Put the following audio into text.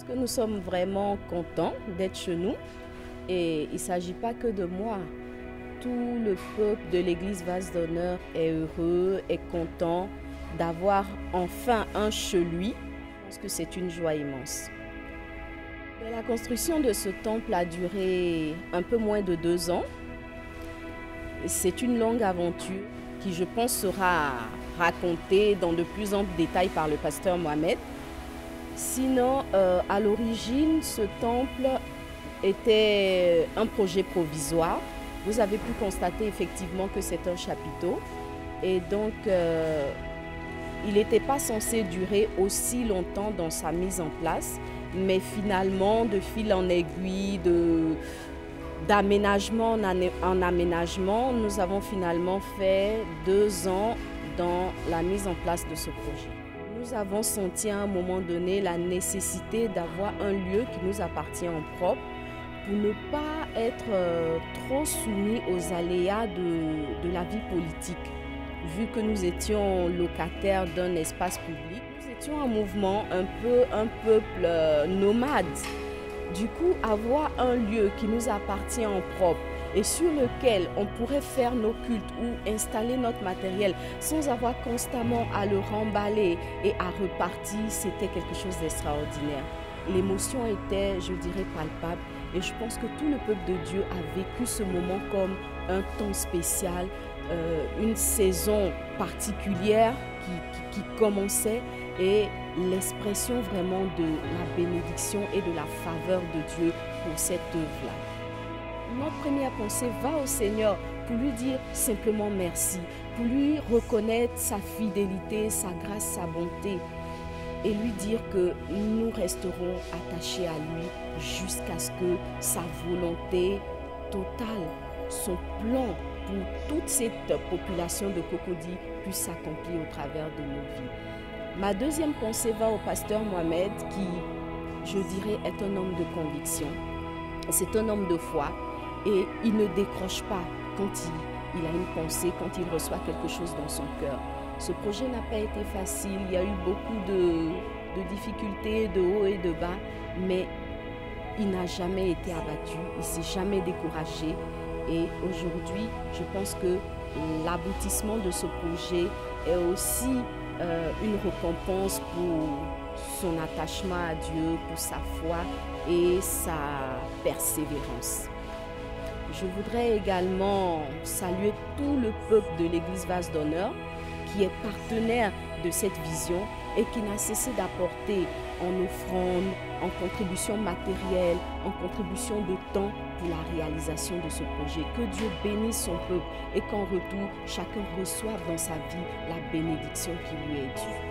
Parce que nous sommes vraiment contents d'être chez nous et il ne s'agit pas que de moi. Tout le peuple de l'église Vase d'Honneur est heureux, est content d'avoir enfin un chez lui. Je pense que c'est une joie immense. La construction de ce temple a duré un peu moins de 2 ans. C'est une longue aventure qui, je pense, sera racontée dans de plus amples détails par le pasteur Mohamed. Sinon, à l'origine, ce temple était un projet provisoire. Vous avez pu constater effectivement que c'est un chapiteau. Et donc, il n'était pas censé durer aussi longtemps dans sa mise en place. Mais finalement, de fil en aiguille, d'aménagement en aménagement, nous avons finalement fait 2 ans dans la mise en place de ce projet. Nous avons senti à un moment donné la nécessité d'avoir un lieu qui nous appartient en propre pour ne pas être trop soumis aux aléas de la vie politique. Vu que nous étions locataires d'un espace public, nous étions un mouvement, un peuple nomade. Du coup, avoir un lieu qui nous appartient en propre et sur lequel on pourrait faire nos cultes ou installer notre matériel sans avoir constamment à le remballer et à repartir, c'était quelque chose d'extraordinaire. L'émotion était, je dirais, palpable et je pense que tout le peuple de Dieu a vécu ce moment comme un temps spécial, une saison particulière qui commençait et l'expression vraiment de la bénédiction et de la faveur de Dieu pour cette œuvre-là. Notre première pensée va au Seigneur pour lui dire simplement merci, pour lui reconnaître sa fidélité, sa grâce, sa bonté et lui dire que nous resterons attachés à lui jusqu'à ce que sa volonté totale, son plan pour toute cette population de Cocody puisse s'accomplir au travers de nos vies. Ma deuxième pensée va au pasteur Mohamed qui, je dirais, est un homme de conviction. C'est un homme de foi et il ne décroche pas quand il a une pensée, quand il reçoit quelque chose dans son cœur. Ce projet n'a pas été facile, il y a eu beaucoup de difficultés, de hauts et de bas, mais il n'a jamais été abattu, il ne s'est jamais découragé. Et aujourd'hui, je pense que l'aboutissement de ce projet est aussi une récompense pour son attachement à Dieu, pour sa foi et sa persévérance. Je voudrais également saluer tout le peuple de l'église Vase d'Honneur qui est partenaire de cette vision et qui n'a cessé d'apporter en offrande, en contribution matérielle, en contribution de temps pour la réalisation de ce projet. Que Dieu bénisse son peuple et qu'en retour, chacun reçoive dans sa vie la bénédiction qui lui est due.